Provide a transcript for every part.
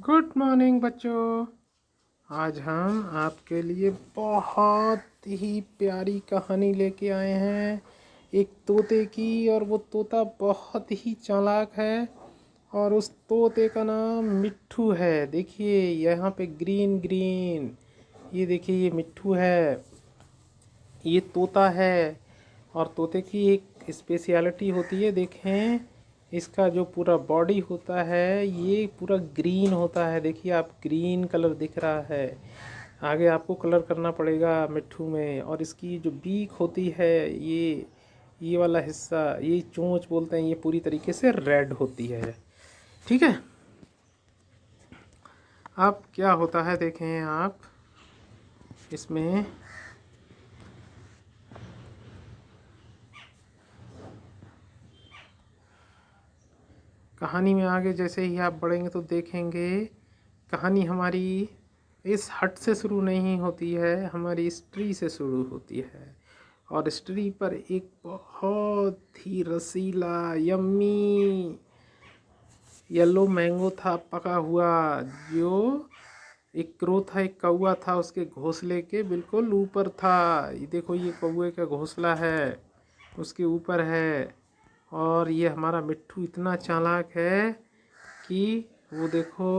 Good morning बच्चों। आज हम आपके लिए बहुत ही प्यारी कहानी लेके आए हैं एक तोते की। और वो तोता बहुत ही चालाक है और उस तोते का नाम मिट्ठू है। देखिए यहाँ पे ग्रीन ग्रीन, ये देखिए ये मिट्ठू है, ये तोता है। और तोते की एक स्पेशलिटी होती है, देखें इसका जो पूरा बॉडी होता है ये पूरा ग्रीन होता है। देखिए आप, ग्रीन कलर दिख रहा है। आगे आपको कलर करना पड़ेगा मिट्ठू में। और इसकी जो बीक होती है, ये वाला हिस्सा, ये चोंच बोलते हैं, ये पूरी तरीके से रेड होती है। ठीक है। अब क्या होता है देखें आप इसमें, कहानी में आगे जैसे ही आप बढ़ेंगे तो देखेंगे कहानी हमारी इस हट से शुरू नहीं होती है, हमारी इस ट्री से शुरू होती है। और इस ट्री पर एक बहुत ही रसीला यम्मी येलो मैंगो था पका हुआ, जो एक क्रो था, एक कौवा था, उसके घोंसले के बिल्कुल ऊपर था। ये देखो, ये कौवे का घोंसला है, उसके ऊपर है। और ये हमारा मिट्ठू इतना चालाक है कि वो देखो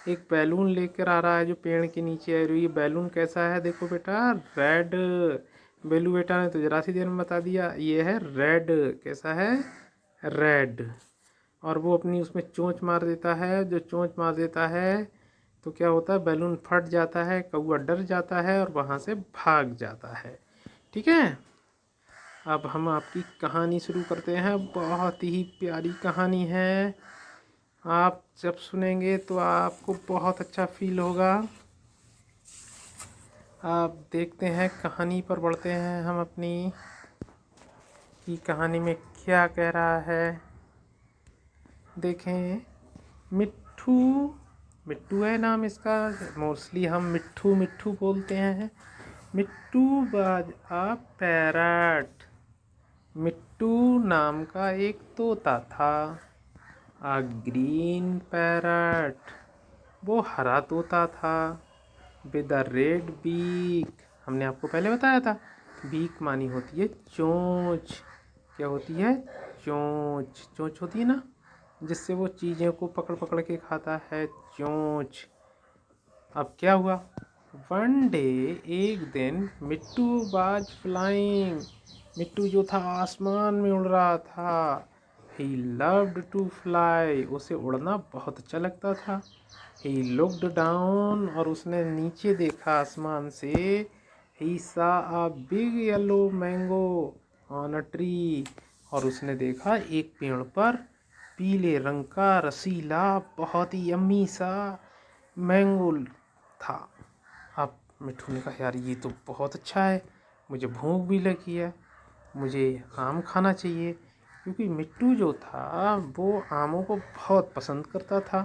एक बैलून लेकर आ रहा है जो पेड़ के नीचे है। ये बैलून कैसा है देखो बेटा, रेड। बेलू बेटा ने तो जरा सी देर में बता दिया, ये है रेड। कैसा है? रेड। और वो अपनी उसमें चोंच मार देता है। जो चोंच मार देता है तो क्या होता है, बैलून फट जाता है, कौवा डर जाता है और वहाँ से भाग जाता है। ठीक है। अब हम आपकी कहानी शुरू करते हैं। बहुत ही प्यारी कहानी है, आप जब सुनेंगे तो आपको बहुत अच्छा फील होगा। आप देखते हैं, कहानी पर बढ़ते हैं हम अपनी, कि कहानी में क्या कह रहा है। देखें, मिट्ठू, मिट्टू है नाम इसका, मोस्टली हम मिट्ठू मिट्ठू बोलते हैं। मिट्टू वाज अ पैरट। मिट्टू नाम का एक तोता था, अ ग्रीन पैरट। वो हरा तोता था, विद अ रेड बीक। हमने आपको पहले बताया था, बीक मानी होती है चोंच। क्या होती है? चोंच। चोंच होती है ना, जिससे वो चीज़ों को पकड़ पकड़ के खाता है, चोंच। अब क्या हुआ, वन डे, एक दिन, मिट्टू बाज फ्लाइंग। मिट्टू जो था आसमान में उड़ रहा था। ही लव्ड टू फ्लाई, उसे उड़ना बहुत अच्छा लगता था। ही लुक्ड डाउन, और उसने नीचे देखा आसमान से। ही सा a big yellow mango on a tree, और उसने देखा एक पेड़ पर पीले रंग का रसीला बहुत ही यम्मी सा मैंगो था। अब मिट्ठू ने कहा, यार ये तो बहुत अच्छा है, मुझे भूख भी लगी है, मुझे आम खाना चाहिए। क्योंकि मिट्टू जो था वो आमों को बहुत पसंद करता था।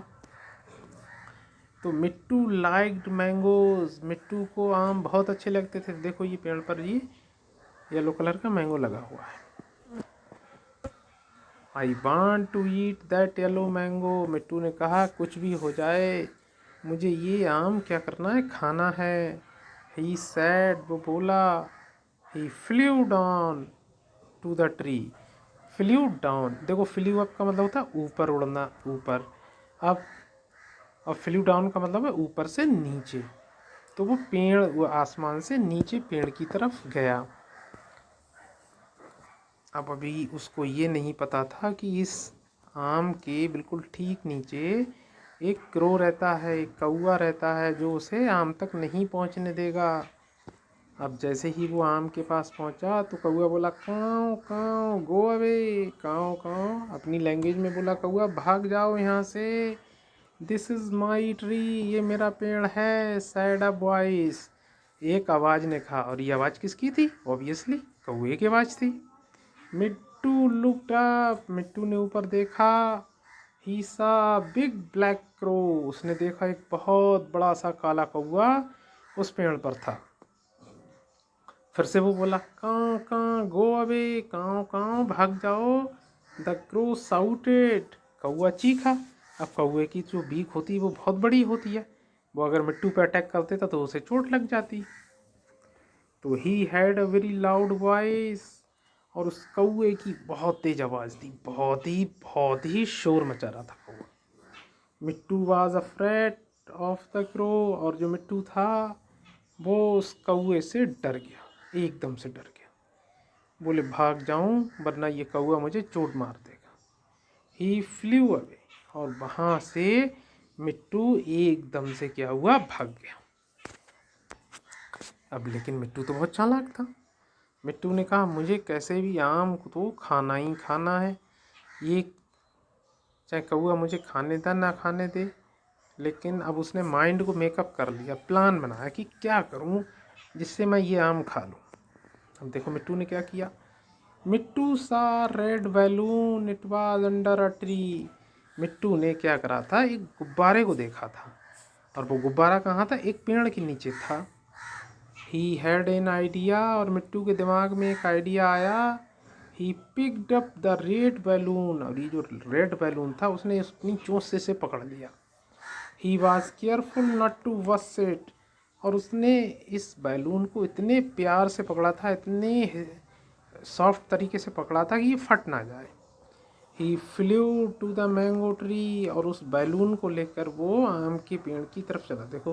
तो मिट्टू लाइक्ड मैंगोज, मिट्टू को आम बहुत अच्छे लगते थे। देखो ये पेड़ पर ये येलो कलर का मैंगो लगा हुआ है। I want to eat that yellow mango. Mittu ने कहा, कुछ भी हो जाए, मुझे ये आम क्या करना है, खाना है। ही सैड, वो बोला। He flew down to the tree. Flew down, देखो फ्ल्यू अप का मतलब होता है ऊपर उड़ना, ऊपर। अब फ्ल्यू डाउन का मतलब है ऊपर से नीचे। तो वो पेड़, वो आसमान से नीचे पेड़ की तरफ गया। अब अभी उसको ये नहीं पता था कि इस आम के बिल्कुल ठीक नीचे एक क्रो रहता है, एक कौवा रहता है, जो उसे आम तक नहीं पहुंचने देगा। अब जैसे ही वो आम के पास पहुंचा तो कौवा बोला, काऊ काऊ गो अवे। काऊ काऊ अपनी लैंग्वेज में बोला, कौवा भाग जाओ यहाँ से। दिस इज़ माई ट्री, ये मेरा पेड़ है। सैड अ वॉइस, एक आवाज़ ने कहा। और ये आवाज़ किसकी थी? ऑब्वियसली कौवे की आवाज़ थी। मिट्टू लुक्ड अप, मिट्टू ने ऊपर देखा। ही सा बिग ब्लैक क्रो, उसने देखा एक बहुत बड़ा सा काला कौवा उस पेड़ पर था। फिर से वो बोला, काऊ काऊ गो अवे, काऊ काऊ भाग जाओ। द क्रो साउटेड, कौवा चीखा। अब कौवे की जो बीक होती है वो बहुत बड़ी होती है, वो अगर मिट्टू पे अटैक कर देता तो उसे चोट लग जाती। तो he had a very loud voice, और उस कौवे की बहुत तेज आवाज़ थी, बहुत ही शोर मचा रहा था कौवा। Mittu was afraid of the crow, और जो मिट्टू था वो उस कौवे से डर गया, एकदम से डर गया। बोले भाग जाऊं वरना ये कौवा मुझे चोट मार देगा। ही फ्ल्यू अवे, और वहाँ से मिट्टू एकदम से क्या हुआ, भाग गया। अब लेकिन मिट्टू तो बहुत चालाक था। मिट्टू ने कहा मुझे कैसे भी आम को तो खाना ही खाना है, ये चाहे कौवा मुझे खाने दे ना खाने दे। लेकिन अब उसने माइंड को मेकअप कर लिया, प्लान बनाया कि क्या करूं जिससे मैं ये आम खा लूं। अब देखो मिट्टू ने क्या किया। Mittu saw red balloon, it was under a tree. Mittu ने क्या करा था, एक गुब्बारे को देखा था, और वो गुब्बारा कहाँ था, एक पेड़ के नीचे था। ही हैड एन आइडिया, और मिट्टू के दिमाग में एक आइडिया आया। He picked up the red balloon, और ये जो रेड बैलून था उसने अपनी चोंच से इसे पकड़ लिया। He was careful not to वस इट, और उसने इस बैलून को इतने प्यार से पकड़ा था, इतने सॉफ्ट तरीके से पकड़ा था कि ये फट ना जाए। He flew to the mango tree, और उस बैलून को लेकर वो आम के पेड़ की तरफ चला। देखो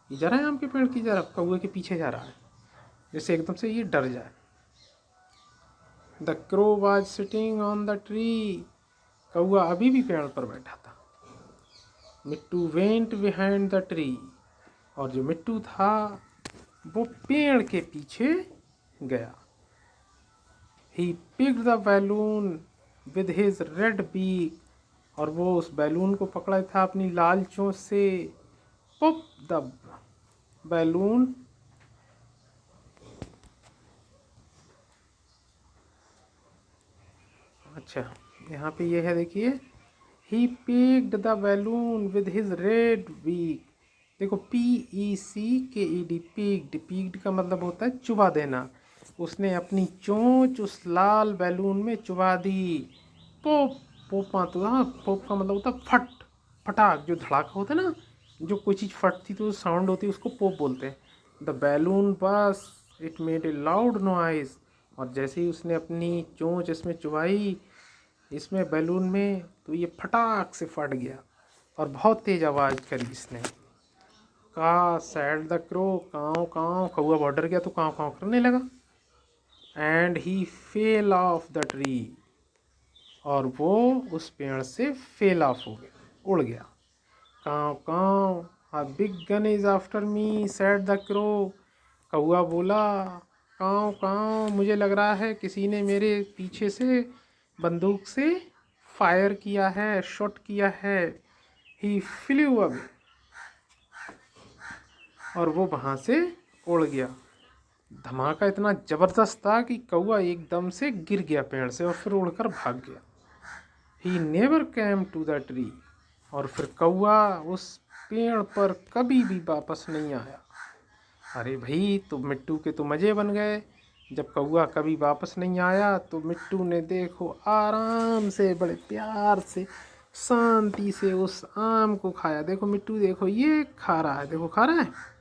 ये जा रहा है आम के पेड़ की तरफ, कौवे के पीछे जा रहा है, जैसे एकदम से ये डर जाए। The crow was sitting on the tree, कौवा अभी भी पेड़ पर बैठा था। Mittu went behind the tree, और जो मिट्टू था वो पेड़ के पीछे गया। He pecked the balloon with his red beak, और वो उस बैलून को पकड़ा था अपनी लाल चोंच से। पॉप द बैलून, अच्छा यहाँ पे ये है देखिए, he pecked the balloon with his red beak. देखो PECKED, पिक्ड का मतलब होता है चुबा देना। उसने अपनी चोंच उस लाल बैलून में चुबा दी। पोप, पोप तो हाँ, पोप का मतलब होता है फट, फटाक, जो धड़ाका होता है ना, जो कोई चीज़ फटती तो साउंड होती है उसको पोप बोलते हैं। द बैलून बस, it made a loud noise, और जैसे ही उसने अपनी चोंच इसमें चुबाई, इसमें बैलून में, तो ये फटाक से फट गया और बहुत तेज आवाज़ करी इसने। का सैड द क्रो, काँव काँव, कौआ बहुत डर गया तो काँव काँव करने लगा। And he fell off the tree, और वो उस पेड़ से फेल ऑफ हो गया, उड़ गया। काँव काँव, a big gun is after me said the crow, कौआ बोला काँव काँव, मुझे लग रहा है किसी ने मेरे पीछे से बंदूक से फायर किया है, शॉट किया है। ही फ्ल्यू अवे, और वो वहाँ से उड़ गया। धमाका इतना ज़बरदस्त था कि कौआ एकदम से गिर गया पेड़ से और फिर उड़कर भाग गया। He never came to the tree, और फिर कौआ उस पेड़ पर कभी भी वापस नहीं आया। अरे भाई, तो मिट्टू के तो मज़े बन गए। जब कौआ कभी वापस नहीं आया तो मिट्टू ने देखो आराम से, बड़े प्यार से, शांति से उस आम को खाया। देखो मिट्टू, देखो ये खा रहा है, देखो खा रहा है।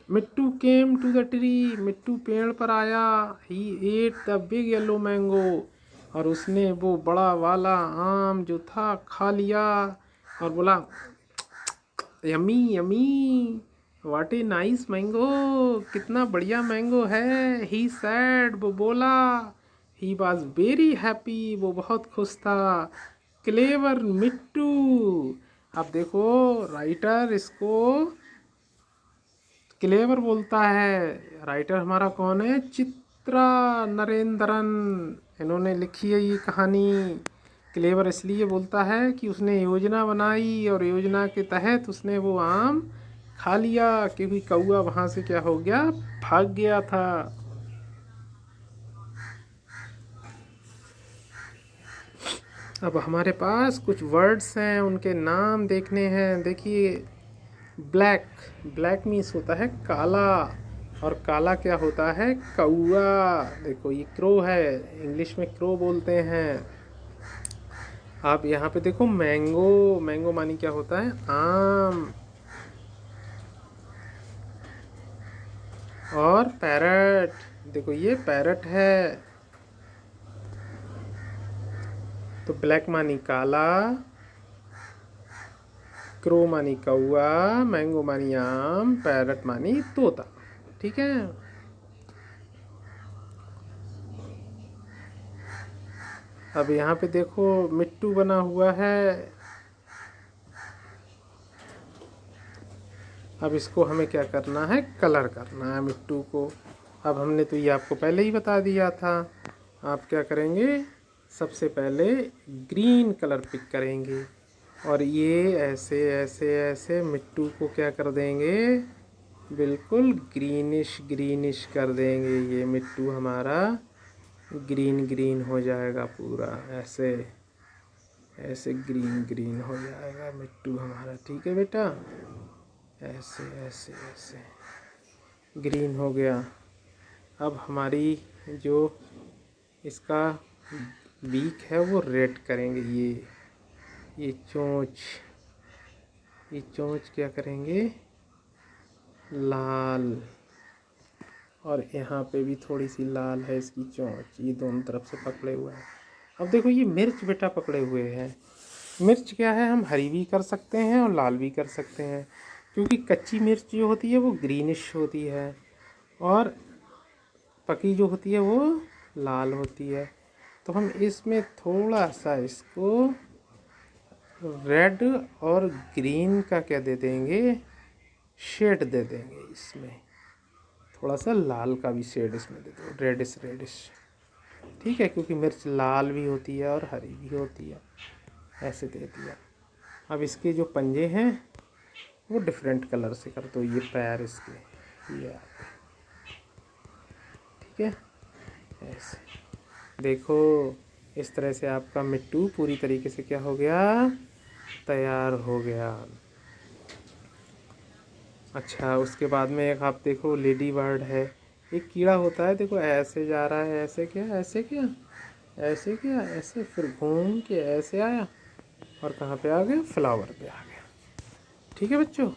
Mittu came to the tree, Mittu पेड़ पर आया। He ate the big yellow mango, और उसने वो बड़ा वाला आम जो था खा लिया और बोला yummy yummy, what a nice mango, कितना बढ़िया मैंगो है। ही सैड, वो बोला। ही वॉज वेरी हैप्पी, वो बहुत खुश था। क्लेवर मिट्टू, अब देखो राइटर इसको क्लेवर बोलता है। राइटर हमारा कौन है, चित्रा नरेंद्रन, इन्होंने लिखी है ये कहानी। क्लेवर इसलिए बोलता है कि उसने योजना बनाई और योजना के तहत उसने वो आम खा लिया, क्योंकि कौआ वहाँ से क्या हो गया, भाग गया था। अब हमारे पास कुछ वर्ड्स हैं, उनके नाम देखने हैं। देखिए, ब्लैक, ब्लैक मीन्स होता है काला, और काला क्या होता है, कौआ। देखो ये क्रो है, इंग्लिश में क्रो बोलते हैं। आप यहाँ पे देखो मैंगो, मैंगो मानी क्या होता है, आम। और पैरट, देखो ये पैरट है। तो ब्लैक मानी काला, क्रो मानी कौआ, मैंगो मानी आम, पैरट मानी तोता। ठीक है। अब यहाँ पे देखो मिट्टू बना हुआ है। अब इसको हमें क्या करना है, कलर करना है मिट्टू को। अब हमने तो ये आपको पहले ही बता दिया था। आप क्या करेंगे, सबसे पहले ग्रीन कलर पिक करेंगे और ये ऐसे ऐसे ऐसे मिट्टू को क्या कर देंगे, बिल्कुल ग्रीनिश ग्रीनिश कर देंगे। ये मिट्टू हमारा ग्रीन ग्रीन हो जाएगा पूरा, ऐसे ऐसे ग्रीन ग्रीन हो जाएगा मिट्टू हमारा। ठीक है बेटा, ऐसे ऐसे ऐसे ग्रीन हो गया। अब हमारी जो इसका बीक है वो रेड करेंगे। ये चोंच, ये चोंच क्या करेंगे, लाल। और यहाँ पे भी थोड़ी सी लाल है इसकी चोंच, ये दोनों तरफ से पकड़े हुए हैं। अब देखो ये मिर्च बेटा पकड़े हुए हैं। मिर्च क्या है, हम हरी भी कर सकते हैं और लाल भी कर सकते हैं, क्योंकि कच्ची मिर्च जो होती है वो ग्रीनिश होती है और पकी जो होती है वो लाल होती है। तो हम इसमें थोड़ा सा इसको रेड और ग्रीन का क्या दे देंगे, शेड दे देंगे इसमें। थोड़ा सा लाल का भी शेड इसमें दे दो, रेडिश रेडिश। ठीक है, क्योंकि मिर्च लाल भी होती है और हरी भी होती है। ऐसे दे दिया। अब इसके जो पंजे हैं वो डिफरेंट कलर से कर दो, ये पैर इसके ये आते। ठीक है, ऐसे देखो इस तरह से आपका मिट्टू पूरी तरीके से क्या हो गया, तैयार हो गया। अच्छा, उसके बाद में एक आप देखो लेडी बर्ड है, एक कीड़ा होता है, देखो ऐसे जा रहा है, ऐसे क्या, ऐसे क्या, ऐसे क्या, ऐसे, फिर घूम के ऐसे आया और कहाँ पे आ गया, फ्लावर पे आ गया। ठीक है बच्चों,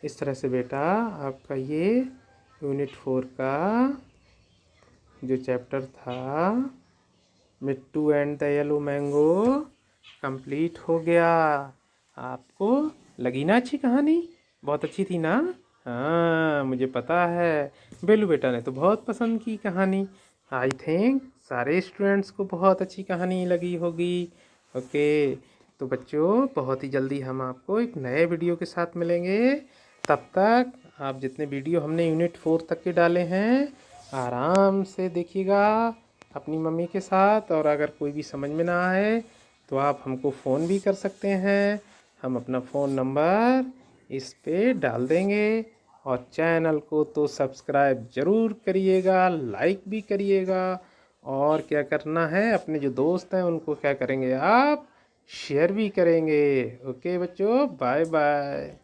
इस तरह से बेटा आपका ये यूनिट 4 का जो चैप्टर था Mittu and the yellow mango complete हो गया। आपको लगी ना अच्छी कहानी, बहुत अच्छी थी ना। हाँ मुझे पता है, बेलू बेटा ने तो बहुत पसंद की कहानी। आई थिंक सारे स्टूडेंट्स को बहुत अच्छी कहानी लगी होगी। ओके, तो बच्चों बहुत ही जल्दी हम आपको एक नए वीडियो के साथ मिलेंगे। तब तक आप जितने वीडियो हमने यूनिट 4 तक के डाले हैं आराम से देखिएगा अपनी मम्मी के साथ। और अगर कोई भी समझ में ना आए तो आप हमको फ़ोन भी कर सकते हैं, हम अपना फ़ोन नंबर इस पे डाल देंगे। और चैनल को तो सब्सक्राइब ज़रूर करिएगा, लाइक भी करिएगा, और क्या करना है, अपने जो दोस्त हैं उनको क्या करेंगे आप, शेयर भी करेंगे। ओके बच्चों, बाय बाय।